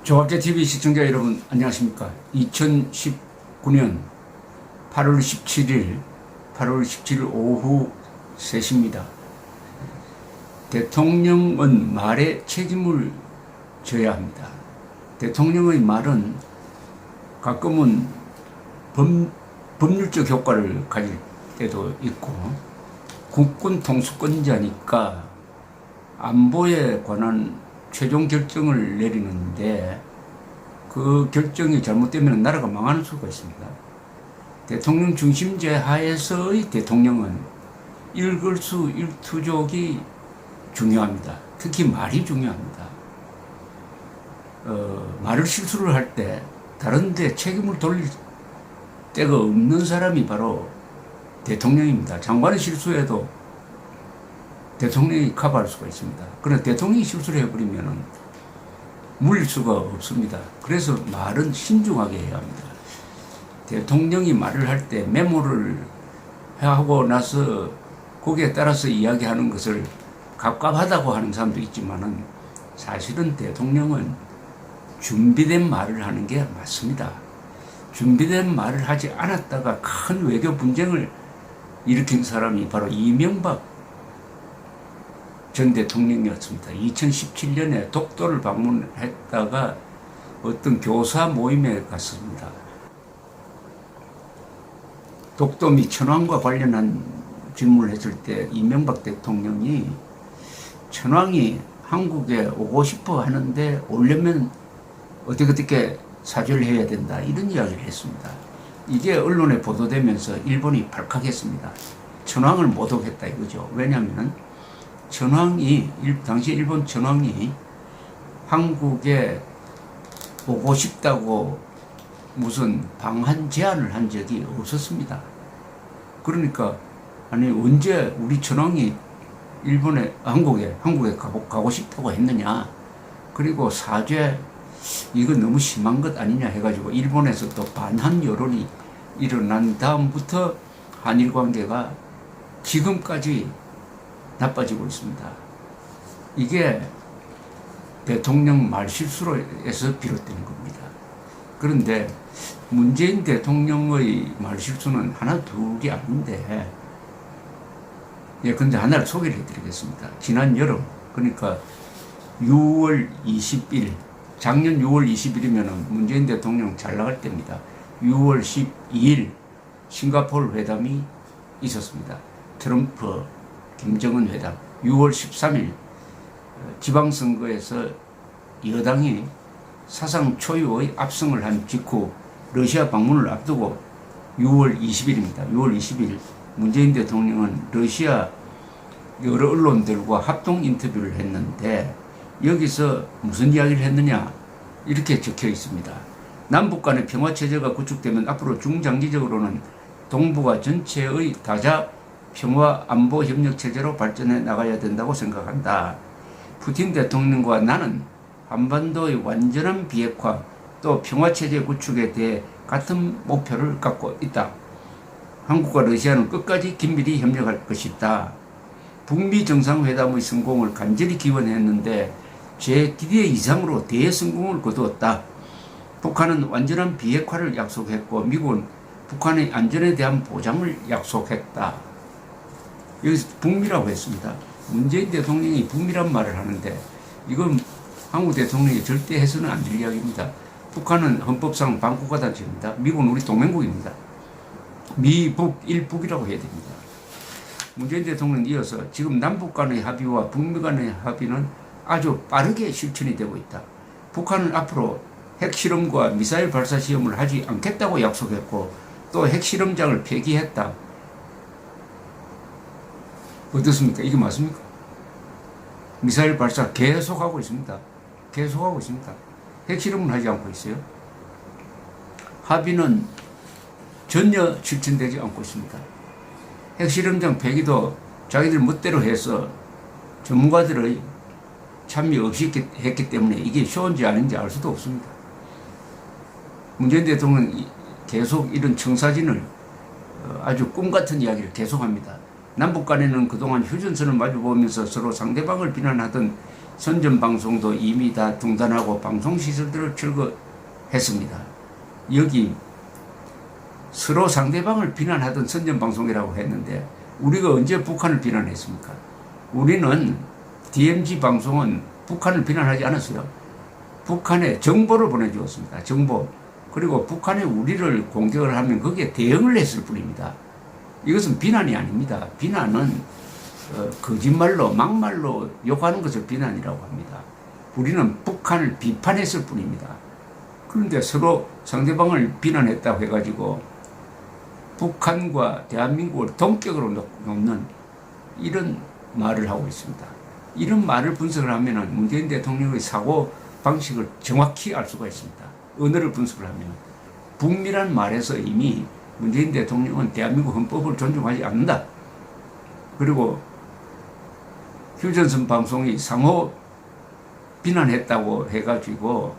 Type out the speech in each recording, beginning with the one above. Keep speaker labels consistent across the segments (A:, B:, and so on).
A: 조합재TV 시청자 여러분 안녕하십니까. 2019년 8월 17일 오후 3시입니다. 대통령은 말에 책임을 져야 합니다. 대통령의 말은 가끔은 법률적 효과를 가질 때도 있고, 국군 통수권자니까 안보에 관한 최종 결정을 내리는데 그 결정이 잘못되면 나라가 망하는 수가 있습니다. 대통령 중심제 하에서의 대통령은 일거수일투족이 중요합니다. 특히 말이 중요합니다. 말을 실수를 할 때 다른 데 책임을 돌릴 데가 없는 사람이 바로 대통령입니다. 장관의 실수에도 대통령이 커버할 수가 있습니다. 그러나 대통령이 실수를 해버리면 물릴 수가 없습니다. 그래서 말은 신중하게 해야 합니다. 대통령이 말을 할 때 메모를 하고 나서 거기에 따라서 이야기하는 것을 갑갑하다고 하는 사람도 있지만은 사실은 대통령은 준비된 말을 하는 게 맞습니다. 준비된 말을 하지 않았다가 큰 외교 분쟁을 일으킨 사람이 바로 이명박 전 대통령이었습니다. 2017년에 독도를 방문했다가 어떤 교사 모임에 갔습니다. 독도 및 천황과 관련한 질문을 했을 때 이명박 대통령이 천황이 한국에 오고 싶어 하는데 오려면 어떻게 사죄를 해야 된다, 이런 이야기를 했습니다. 이게 언론에 보도되면서 일본이 발칵했습니다. 천황을 못 오겠다 이거죠. 왜냐하면 당시 일본 천황이 한국에 오고 싶다고 무슨 방한 제안을 한 적이 없었습니다. 그러니까 아니 언제 우리 천황이 한국에 가고 싶다고 했느냐. 그리고 사죄 이건 너무 심한 것 아니냐 해가지고 일본에서 또 반한 여론이 일어난 다음부터 한일 관계가 지금까지 나빠지고 있습니다. 이게 대통령 말실수로 해서 비롯된 겁니다. 그런데 문재인 대통령의 말실수는 하나 둘이 아닌데, 근데 하나를 소개를 해드리겠습니다. 지난 여름, 그러니까 6월 20일, 작년 6월 20일이면 문재인 대통령 잘 나갈 때입니다. 6월 12일 싱가포르 회담이 있었습니다. 트럼프 김정은 회담. 6월 13일 지방선거에서 여당이 사상 초유의 압승을 한 직후 러시아 방문을 앞두고 6월 20일입니다. 6월 20일 문재인 대통령은 러시아 여러 언론들과 합동 인터뷰를 했는데 여기서 무슨 이야기를 했느냐, 이렇게 적혀 있습니다. 남북 간의 평화체제가 구축되면 앞으로 중장기적으로는 동북아 전체의 다자 평화 안보 협력 체제로 발전해 나가야 된다고 생각한다. 푸틴 대통령과 나는 한반도의 완전한 비핵화 또 평화 체제 구축에 대해 같은 목표를 갖고 있다. 한국과 러시아는 끝까지 긴밀히 협력할 것이다. 북미 정상회담의 성공을 간절히 기원했는데 제 기대 이상으로 대성공을 거두었다. 북한은 완전한 비핵화를 약속했고 미국은 북한의 안전에 대한 보장을 약속했다. 여기서 북미라고 했습니다. 문재인 대통령이 북미란 말을 하는데 이건 한국 대통령이 절대 해서는 안 될 이야기입니다. 북한은 헌법상 반국가 단체입니다. 미국은 우리 동맹국입니다. 미북 일북이라고 해야 됩니다. 문재인 대통령은 이어서 지금 남북 간의 합의와 북미 간의 합의는 아주 빠르게 실천이 되고 있다. 북한은 앞으로 핵실험과 미사일 발사 시험을 하지 않겠다고 약속했고 또 핵실험장을 폐기했다. 어떻습니까? 이게 맞습니까? 미사일 발사 계속하고 있습니다. 계속하고 있습니다. 핵실험은 하지 않고 있어요. 합의는 전혀 실천되지 않고 있습니다. 핵실험장 폐기도 자기들 멋대로 해서 전문가들의 참여 없이 했기 때문에 이게 쇼인지 아닌지 알 수도 없습니다. 문재인 대통령은 계속 이런 청사진을 아주 꿈같은 이야기를 계속합니다. 남북 간에는 그동안 휴전선을 마주보면서 서로 상대방을 비난하던 선전방송도 이미 다 중단하고 방송시설들을 철거했습니다. 여기 서로 상대방을 비난하던 선전방송이라고 했는데 우리가 언제 북한을 비난했습니까? 우리는 DMZ 방송은 북한을 비난하지 않았어요. 북한에 정보를 보내주었습니다. 정보. 그리고 북한이 우리를 공격을 하면 거기에 대응을 했을 뿐입니다. 이것은 비난이 아닙니다. 비난은 거짓말로 막말로 욕하는 것을 비난이라고 합니다. 우리는 북한을 비판했을 뿐입니다. 그런데 서로 상대방을 비난했다고 해가지고 북한과 대한민국을 동격으로 놓는 이런 말을 하고 있습니다. 이런 말을 분석을 하면 문재인 대통령의 사고 방식을 정확히 알 수가 있습니다. 언어를 분석을 하면 북미란 말에서 이미 문재인 대통령은 대한민국 헌법을 존중하지 않는다. 그리고 휴전선 방송이 상호 비난했다고 해가지고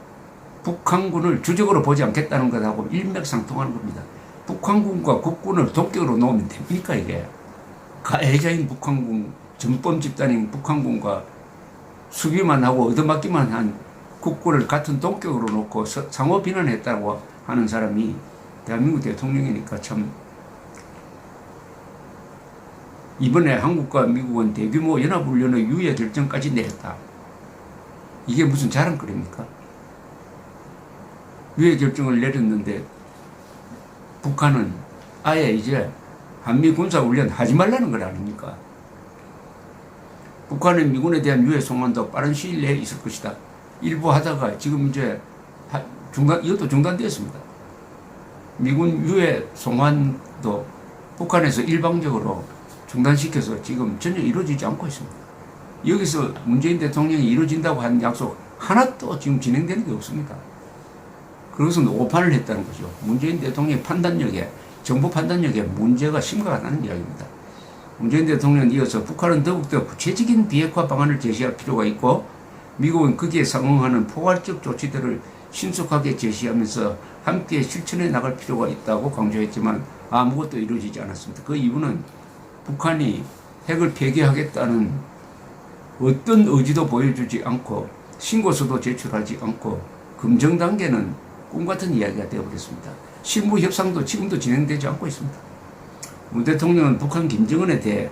A: 북한군을 주적으로 보지 않겠다는 것하고 일맥상통하는 겁니다. 북한군과 국군을 동격으로 놓으면 됩니까 이게? 가해자인 북한군, 전범 집단인 북한군과 수비만 하고 얻어맞기만 한 국군을 같은 동격으로 놓고 상호 비난했다고 하는 사람이 대한민국 대통령이니까 참 이번에 한국과 미국은 대규모 연합훈련의 유예 결정까지 내렸다. 이게 무슨 자랑거리입니까? 유예 결정을 내렸는데 북한은 아예 이제 한미 군사훈련 하지 말라는 걸 아닙니까? 북한은 미군에 대한 유해 송환도 빠른 시일 내에 있을 것이다. 일부 하다가 지금 이제 이것도 중단되었습니다. 미군 유해 송환도 북한에서 일방적으로 중단시켜서 지금 전혀 이루어지지 않고 있습니다. 여기서 문재인 대통령이 이루어진다고 하는 약속 하나도 지금 진행되는 게 없습니다. 그것은 오판을 했다는 거죠. 문재인 대통령의 판단력에, 정부 판단력에 문제가 심각하다는 이야기입니다. 문재인 대통령은 이어서 북한은 더욱더 구체적인 비핵화 방안을 제시할 필요가 있고 미국은 거기에 상응하는 포괄적 조치들을 신속하게 제시하면서 함께 실천해 나갈 필요가 있다고 강조했지만 아무것도 이루어지지 않았습니다. 그 이유는 북한이 핵을 폐기하겠다는 어떤 의지도 보여주지 않고 신고서도 제출하지 않고 금정 단계는 꿈같은 이야기가 되어버렸습니다. 실무 협상도 지금도 진행되지 않고 있습니다. 문 대통령은 북한 김정은에 대해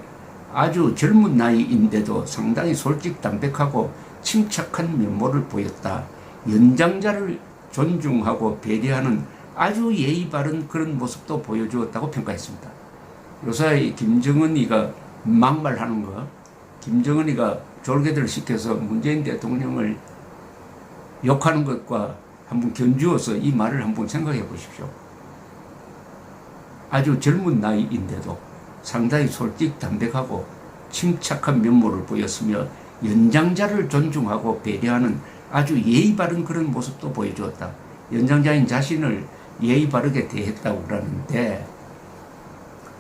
A: 아주 젊은 나이인데도 상당히 솔직담백하고 침착한 면모를 보였다. 연장자를 존중하고 배려하는 아주 예의 바른 그런 모습도 보여주었다고 평가했습니다. 요사이 김정은이가 막말하는 거, 김정은이가 졸개들 시켜서 문재인 대통령을 욕하는 것과 한번 견주어서 이 말을 한번 생각해 보십시오. 아주 젊은 나이인데도 상당히 솔직담백하고 침착한 면모를 보였으며 연장자를 존중하고 배려하는 아주 예의 바른 그런 모습도 보여주었다. 연장자인 자신을 예의 바르게 대했다고 그러는데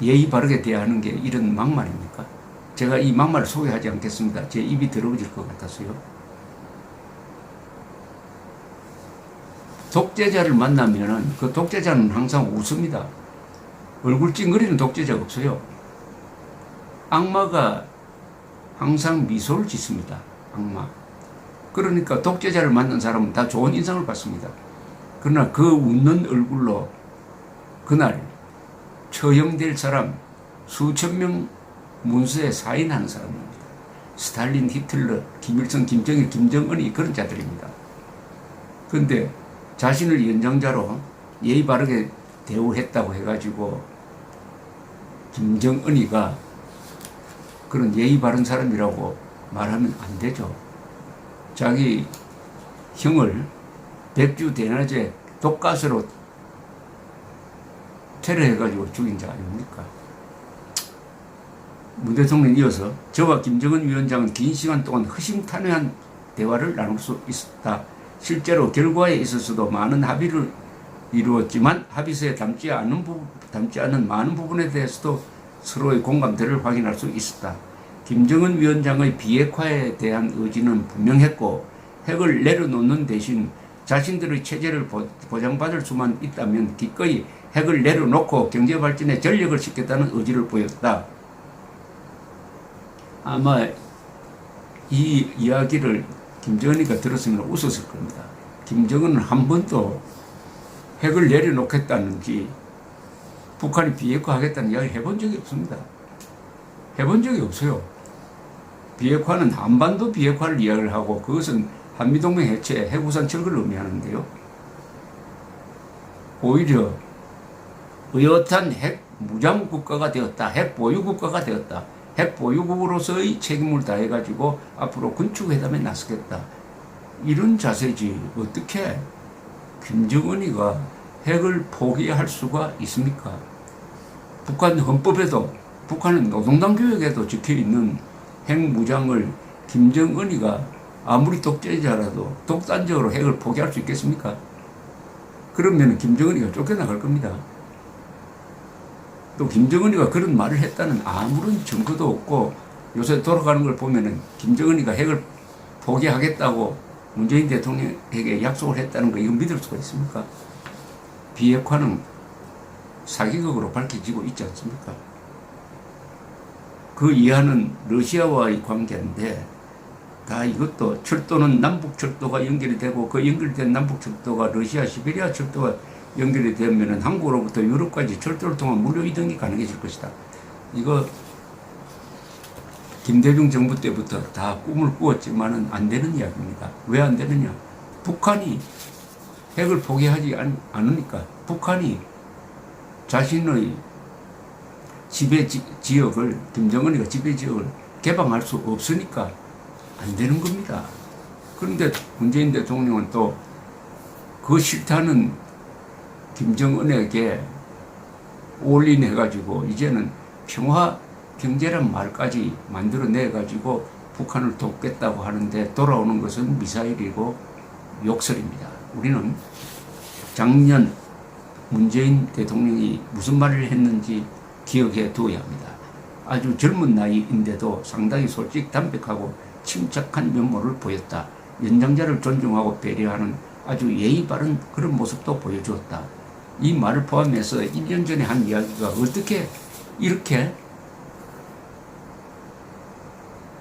A: 예의 바르게 대하는 게 이런 막말입니까? 제가 이 막말을 소개하지 않겠습니다. 제 입이 더러워질 것 같아서요. 독재자를 만나면은 그 독재자는 항상 웃습니다. 얼굴 찡그리는 독재자가 없어요. 악마가 항상 미소를 짓습니다. 악마. 그러니까 독재자를 만난 사람은 다 좋은 인상을 받습니다. 그러나 그 웃는 얼굴로 그날 처형될 사람 수천 명 문서에 사인하는 사람입니다. 스탈린, 히틀러, 김일성, 김정일, 김정은이 그런 자들입니다. 그런데 자신을 연장자로 예의 바르게 대우했다고 해가지고 김정은이가 그런 예의 바른 사람이라고 말하면 안 되죠. 자기 형을 백주 대낮에 독가스로 테러해가지고 죽인 자 아닙니까? 문 대통령 이어서 저와 김정은 위원장은 긴 시간 동안 허심탄회한 대화를 나눌 수 있었다. 실제로 결과에 있어서도 많은 합의를 이루었지만 합의서에 담지 않은 많은 부분에 대해서도 서로의 공감대를 확인할 수 있었다. 김정은 위원장의 비핵화에 대한 의지는 분명했고 핵을 내려놓는 대신 자신들의 체제를 보장받을 수만 있다면 기꺼이 핵을 내려놓고 경제발전에 전력을 싣겠다는 의지를 보였다. 아마 이 이야기를 김정은이가 들었으면 웃었을 겁니다. 김정은은 한 번도 핵을 내려놓겠다는지 북한이 비핵화 하겠다는 이야기를 해본 적이 없습니다. 해본 적이 없어요. 비핵화는 한반도 비핵화를 이야기를 하고 그것은 한미동맹 해체, 핵우산 철거를 의미하는데요. 오히려 의젓한 핵 무장 국가가 되었다. 핵 보유 국가가 되었다. 핵 보유국으로서의 책임을 다해가지고 앞으로 군축회담에 나서겠다. 이런 자세지 어떻게 김정은이가 핵을 포기할 수가 있습니까? 북한 헌법에도 북한은 노동당 교육에도 적혀있는 핵무장을 김정은이가 아무리 독재자라도 독단적으로 핵을 포기할 수 있겠습니까? 그러면 김정은이가 쫓겨나갈 겁니다. 또 김정은이가 그런 말을 했다는 아무런 증거도 없고 요새 돌아가는 걸 보면은 김정은이가 핵을 포기하겠다고 문재인 대통령에게 약속을 했다는 거 이거 믿을 수가 있습니까? 비핵화는 사기극으로 밝혀지고 있지 않습니까? 그 이하는 러시아와의 관계인데 다 이것도 철도는 남북철도가 연결이 되고 그 연결된 남북철도가 러시아 시베리아 철도가 연결이 되면 한국으로부터 유럽까지 철도를 통한 무료 이동이 가능해질 것이다. 이거 김대중 정부 때부터 다 꿈을 꾸었지만은 안 되는 이야기입니다. 왜 안 되느냐? 북한이 핵을 포기하지 않으니까 북한이 자신의 지배 지역을 김정은이가 지배 지역을 개방할 수 없으니까 안 되는 겁니다. 그런데 문재인 대통령은 또 그 싫다는 김정은에게 올인해가지고 이제는 평화 경제란 말까지 만들어내가지고 북한을 돕겠다고 하는데 돌아오는 것은 미사일이고 욕설입니다. 우리는 작년 문재인 대통령이 무슨 말을 했는지 기억해 두어야 합니다. 아주 젊은 나이인데도 상당히 솔직 담백하고 침착한 면모를 보였다. 연장자를 존중하고 배려하는 아주 예의 바른 그런 모습도 보여주었다. 이 말을 포함해서 1년 전에 한 이야기가 어떻게 이렇게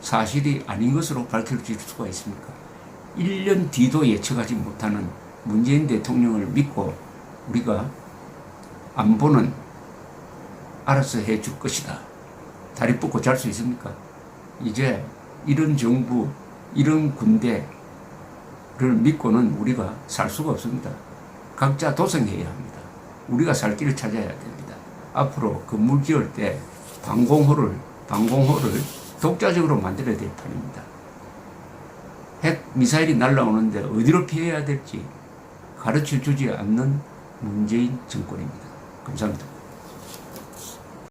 A: 사실이 아닌 것으로 밝혀질 수가 있습니까? 1년 뒤도 예측하지 못하는 문재인 대통령을 믿고 우리가 안보는 알아서 해줄 것이다. 다리 뻗고 잘 수 있습니까? 이제 이런 정부, 이런 군대를 믿고는 우리가 살 수가 없습니다. 각자 도생해야 합니다. 우리가 살 길을 찾아야 됩니다. 앞으로 건물 지을 때 방공호를 독자적으로 만들어야 될 판입니다. 핵 미사일이 날아오는데 어디로 피해야 될지 가르쳐 주지 않는 문재인 정권입니다. 감사합니다.